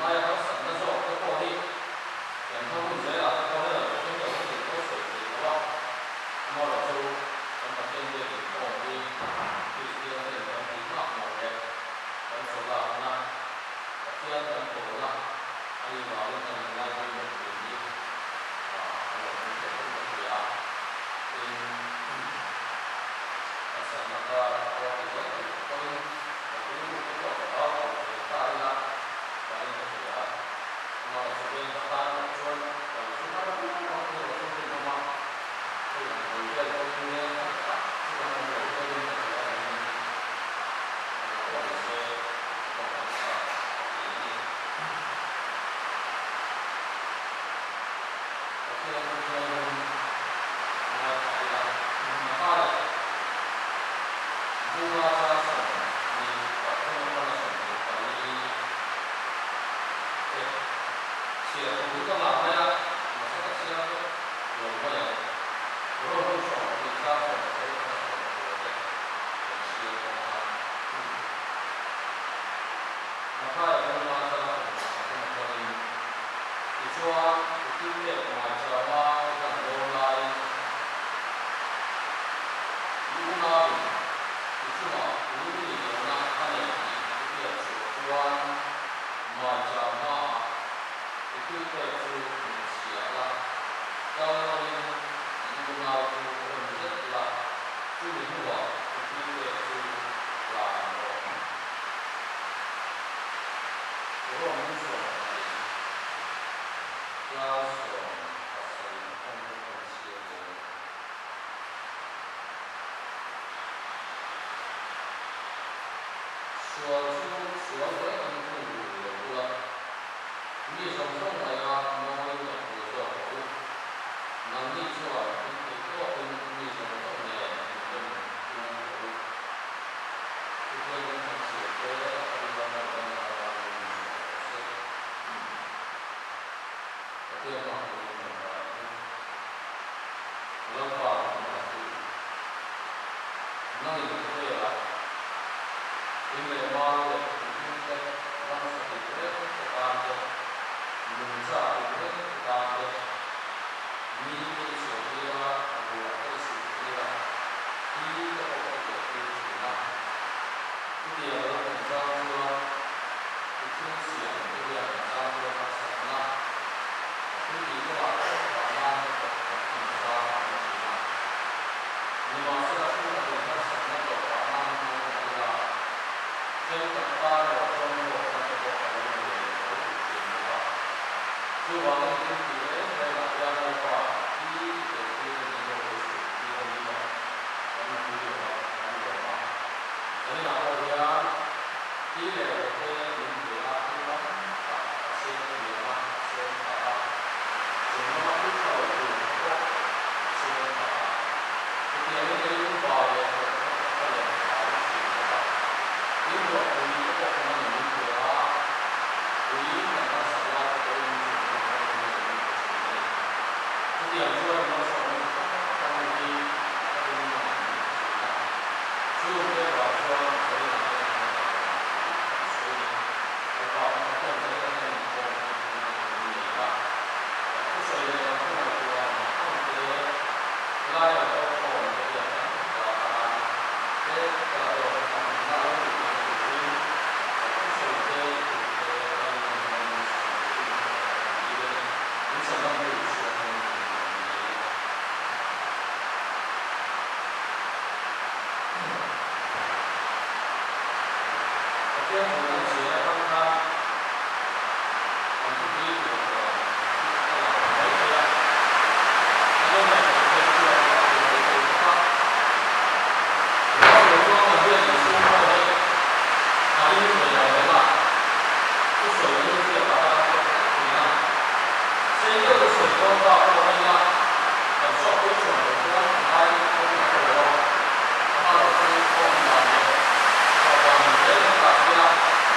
Hãy subscribe cho kênh Ghiền Mì Gõ để không bỏ lỡ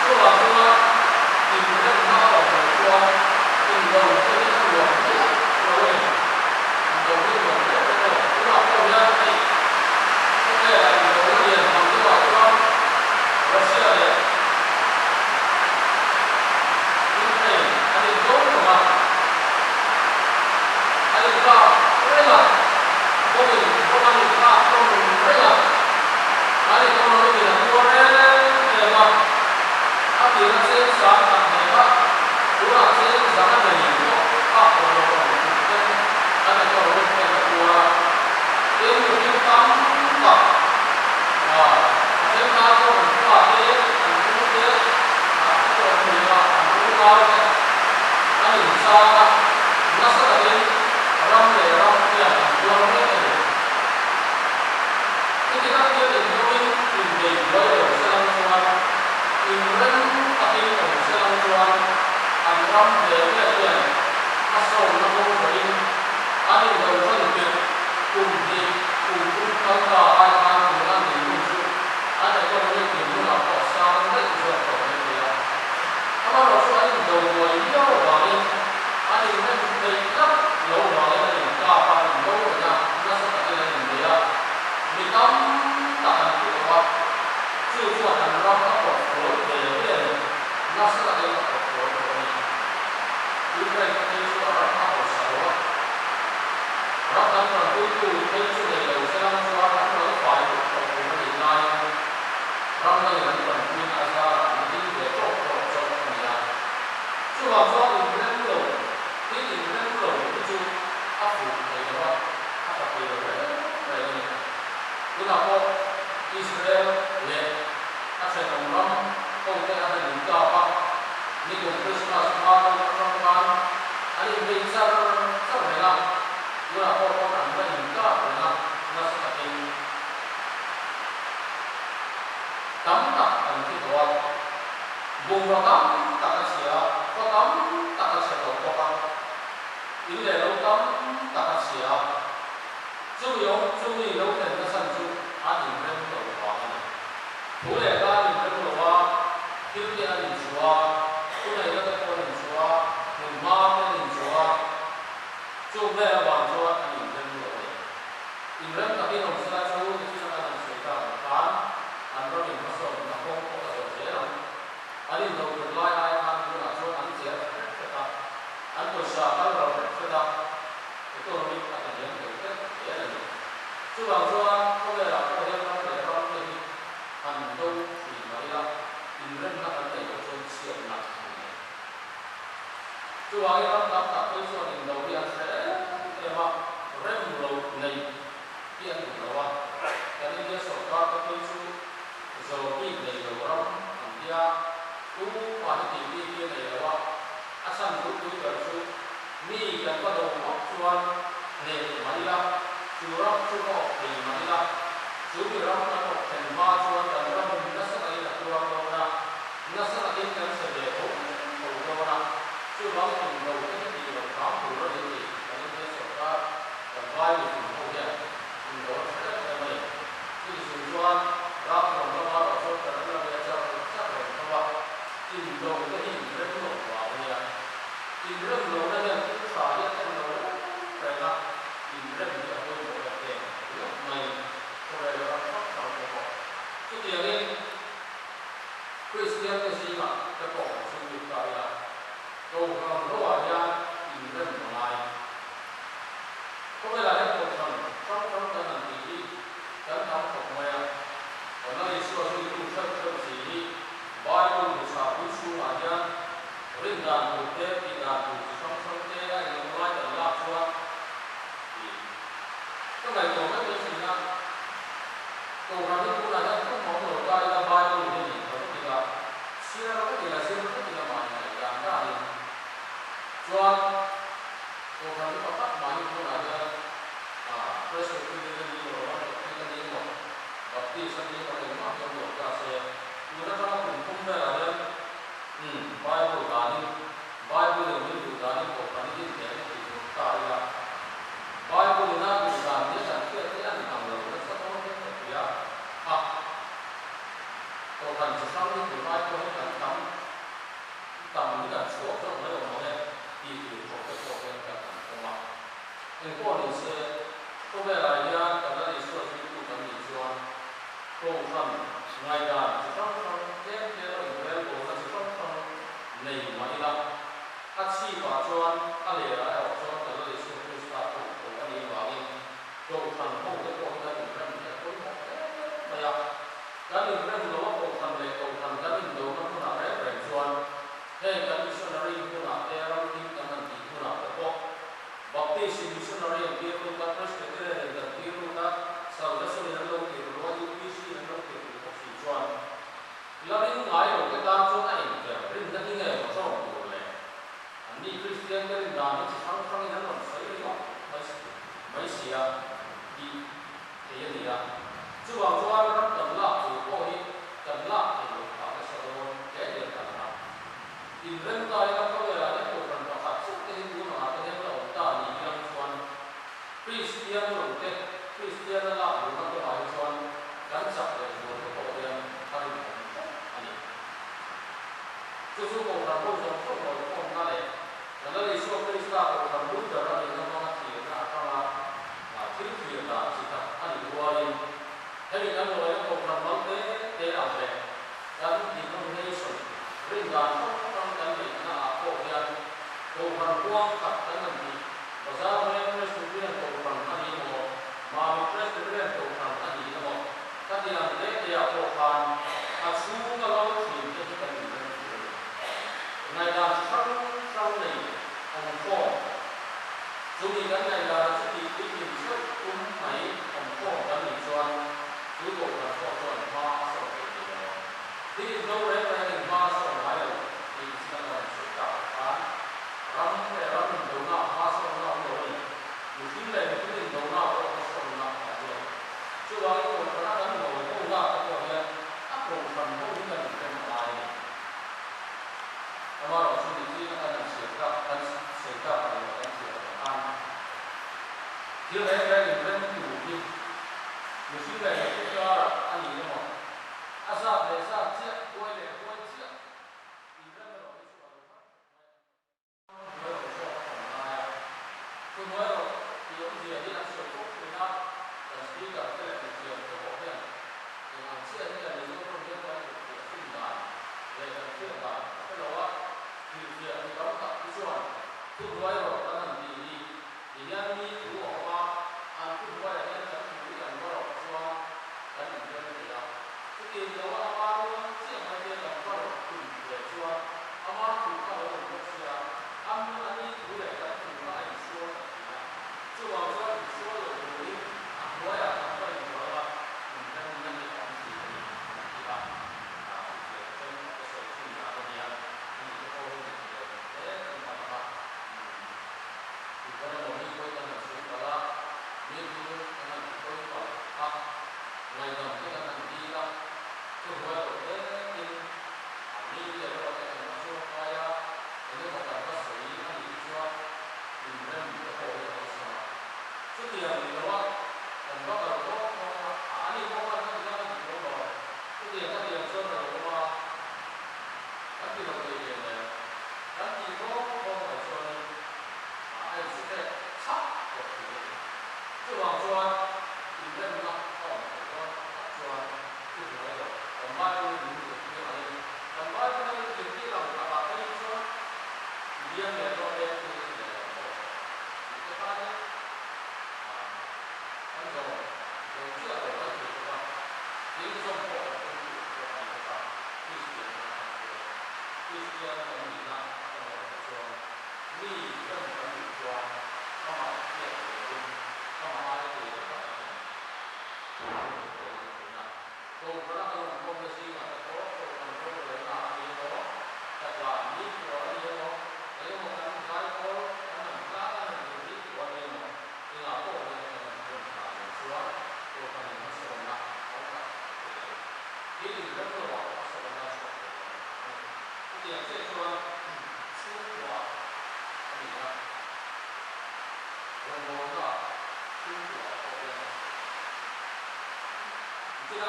做完之后，你们再拿到我说。ram về cái tiền nó sâu nó không phải anh đi đầu phân biệt cùng thì cùng cũng không cả ai tham cùng ăn thì cũng chịu anh ấy có những chuyện như là có sao nó rất là khó như thế nào ama lo so anh đầu người nhiều vào đi anh ấy mới thấy rất lâu vào đây là cả ba lâu rồi nha nó sẽ phải là như thế nào vì tâm tạo thành cái đó chưa cho thành ra các cuộc đối về cái này nó sẽ là cái cuộc đối của mình như vậy thì chúng ta đã học sáu rất là cuối cùng thấy chủ đề đầu sẽ làm cho các bạn phải được học của mình này rất là những phần nguyên là ra những cái tốt cho mình là chứ làm sao thì mình nên hiểu cái gì mình nên hiểu cái chú áp dụng này đó áp dụng được đấy vậy này tức là có Israel lệ các sẽ đồng lòng không thể ăn được cả ba như cùng Christmas ba trong ban anh em mình sao này là tức là có cảm thấy những cả là nó sẽ là cái tấm tập thành cái đó vùng vào tấm tập cái gì á có tấm tập cái gì đó có những cái lâu tấm tập cái gì á chú ý lâu thì nó sản xuất anh em mình đâu có này thủ lệ ra anh em mình đâu có thiếu cái anh em chúa cái này nó có anh em chúa mình mang anh em chúa chú về vào chúa anh em mình đâu có in rem tapi không sẽ chú thì chúng ta làm sự cả phán anh rồi mình có số là không có là dễ lắm anh em đâu được lại ai ăn cũng là chúa anh sẽ ta anh tôi sợ cái rồi sẽ ta cái tôi mình phải nhận được cái dễ là chú vào chúa không phải là có thể làm để làm cái anh đâu thì mà đi làm in rem là anh phải có số siêu nặng chú vào cái tập cái số mình đầu tiên sẽ để mà rem lâu nàyที่อันนี้ว่าการที่จะสอบการก็ต้องสู้โจที่ในเราอันที่ตู้วันที่ที่ในเราอาศัยตู้กันสู้มีกันก็ต้องรับชวนในมาดีละชูรับชูก็ในมาดีละชูที่รับก็ต้องเป็นมาชวนกันรับมันนักสักการะตัวเรานะนักสักการะกันเสด็จของเรานะชูเราถึงเราที่ดีเราทำถูกเราดีการที่จะสอบการกันไปถึงเขาเนี่ยIndo sẽ là khi dùng choan rapของเราเราชอบแต่เราจะจะสักแบบว่าอินโดก็อินเรื่องโลกว่าเนี่ยอินเรื่องโลกนั่นเนี่ยที่สายเป็นโลกแต่ละอินเรื่องที่เราดูแบบเองไม่คนเราเราชอบทำแบบทุกอย่างนี้คริสเตียนก็สิ่งอ่ะจะบอกสิ่งที่เราอยากตัวเรารู้ว่าเนี่ยอินเรื่องอะไรก็เวลาที่คนทำtrong cái lần thì các ông học mày còn nói xưa thì cũng rất rất gì bao nhiêu người sao cũng xu mà nhá riêng đàn một thế thì đàn một trong thế anh em nói là làm sao thì cái này còn cái gì nữa còn là cái cũng là không mong muốn cái là bao nhiêu người thì có cái là xưa cái là mà này làm ra thì cho còn là cái pháp mà như thế nào đó First, we bapti sendiri pada imam yang berkasa. Kita kalau hukum berada, Bible tadi yang tadi bukan ini itu kaya. Bible ini bukan dia sakit dia tentang lalu satu orang dia. Tuhan sesuatu itu Bible yang tam kita suatu orang orang itu proses yang kita lakukan. Yang kedua có vẻ là như các bạn đi xuống thì cũng cần đi xuống câu phần ngày đàn chỉ trong thế ở bên của nó chỉ trong này mà đi đâu các chi và cho các lễ là ở cho các bạn đi xuống thì sẽ của các đi vào đi câu phần không thể có cái gì cần phải phối hợp bây giờ các đi bên đó câu phần này câu phần các đi đâu nó cũng là cái bệnh xuân thế các đi xuống này cũng là cái làm đi các bạn đi cũng là cái bộ baptis missionary yang dia pun tak terus dan dia pun tak saudara saudara lo ke lo di PC dan lo ke lo si Juan. Lalu ini ngai lo kita Juan ini ke, rin dan ini ngai macam apa boleh. Ani Kristian kan dah ni sekarang ini kan saya ni Malaysia di dia ni lah. Jual Juan kan tenlah tu kau ni tenlah itu apa sahaja dia dia tenlah. Inventa yang kau ada cầu phần quang khắp tận mình đi và ra với president cầu phần anh đi mà mà president cầu phần anh đi mà các địa phương để địa cầu phần à xuống cái lâu thì cái cái này là sau này ông phò chúng mình cái này là chúng mình cái hình thức cũng phải ông phò cái mình chọn cuối cùng là phò chọn ba sau này thì đâu đấy là hình ba sau này thì sẽ là sự tạo án rắm để rắm đầu nào ba sau nào rồi một khi này một cái đầu nào có sau nào là rồi chưa bao giờ một cái rắm đầu đầu nào có rồi áp dụng phần không những là cái này mà rồi chúng mình chỉ là sẽ gặp ở cái chuyện an điều này là những cái chủ đi một số này chúng ta anh nhìn thấy không asa để sa chia quay để quay chia thì cái đó là cái số nói rồi số còn lại tôi nói rồi thì ông gì đi làm sửa thuốc thì nó là chỉ gặp cái là cái chuyện của họ thôi thì làm chia như là những cái công việc của sinh hoạt để làm chuyện là cái đó thì việc thì đó là cái chuyện tôi nói rồi ta làm gì thì nhân đi của họ anh tôi nói là nhân là cái làm đó là cho cái gì đó thì là cái tiền đó là bao nhiêu tiền mà tiền làm đó là cùng để cho ama chủ các đối tượng quốc gia anh đi thủ để các chủ các anh số là cho vào cho số là đối nói là các cái đó là mình đang đi làm gì thì là để cho cái sự sinh hoạt của nhà thì có để mà thì có một cái tôi đang làm sự đó là nghiên cứu anh tôi phải ngày đầu tiên là đi ra tôi nói ở đây thì đi giờ đó là cái số hai á nếu mà cần có xử lý hay gì cho thì nên có hội là sao trước tiên thì nó cần bắt đầu có đi có quan trọng ra thì nó rồi trước tiên các điểm sơ đầu qua các cái đầu tiên này các cái có phải cho ai sẽ cái sắp của thì chứ bằng cho thì nên là còn có cho thì phải rồi còn bao nhiêu những cái này còn bao nhiêu những cái là các bạn thấy cho riêng về cho em thì cái cái này anh rồi rồi chưa rồi cái gì đó những cái trong bộ của anh các bạn thì là cái gì là cho đi trong cái gì cho các bạn biết các bạn ai thì các bạn cô có là cô cái gì mà có cô lấy là gì đó thật là biết của gì đó nếu mà cái có cái mình cá là mình biết của gì mà thì là cô này là mình phải xóa cô phải mình xóa là không phải cái gì rất là bỏ xóa là cái tiền sẽ cho xóa của gì đó rồi nó là xóa của这个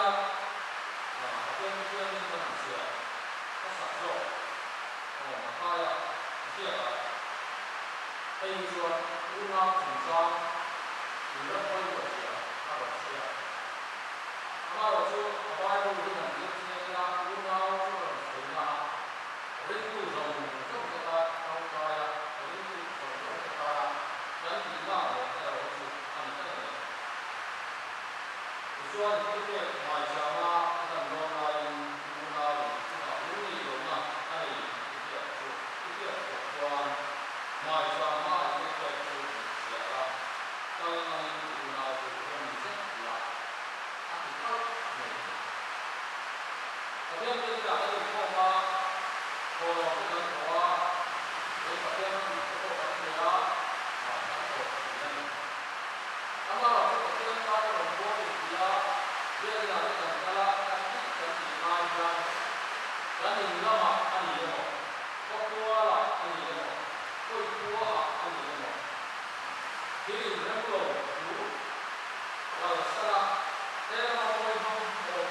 跟那种是，它少肉，它呀，这个，可以说乌拉紧张，有的会有些，那我吃，那我就把这个这些呀，乌拉这个谁呀，人都中这么大高高呀，人都中这么大呀，人比那我在我是看这个。说你这边买家嘛，这个罗拉因罗拉因，这个屋里有嘛，那里一点说买家嘛，一点就写了，当然罗拉就说你这了，他比较美。这边这个还有泡吗？我不能说，我这边不够完全啊，难受。那么这个边它这种玻璃皮啊。这样的等下来，咱你拿一张，咱你知道吗？按你的么？说多了，按你的么？会多了，按你的么？给你人口数，是啦，这样的会放那个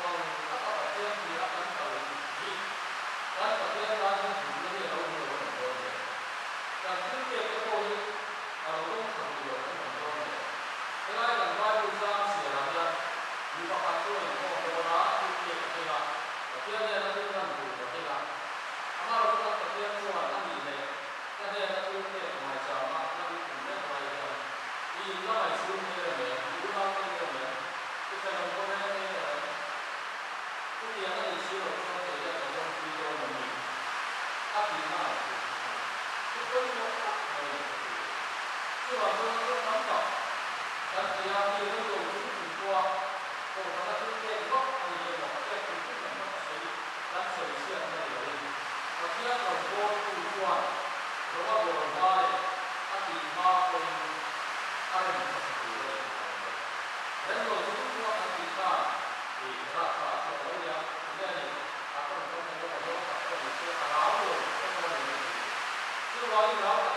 天气啊，很少人去，咱这边咱是属于那种有很多的，但今天的后裔，工程有很多的，另外等外部上写了的。如果他做以后，我拿去给这个，第二天他就让补的这个，他那如果这边做完，那你呢？那这个就 nhưng mà tôi rất nóng trọng đặc biệt là khi tôi dùng những tình qua tôi có các cái tên gốc hay là một cái tình tiết là nó sẽ đang xảy raในเรื่องvà khiเราโดนผู้ช่วยหรือว่าโดนได้อาทิตย์มาเป็นอะไรที่สุดเลยแล้วเราจะรู้ว่าอาทิตย์การที่รักษาตัวเราเนี่ยเนี่ยอาจจะต้องเป็นเรื่องของการเป็นเรื่องราวหรือเป็นเรื่องอะไรซึ่งเราอยู่แล้ว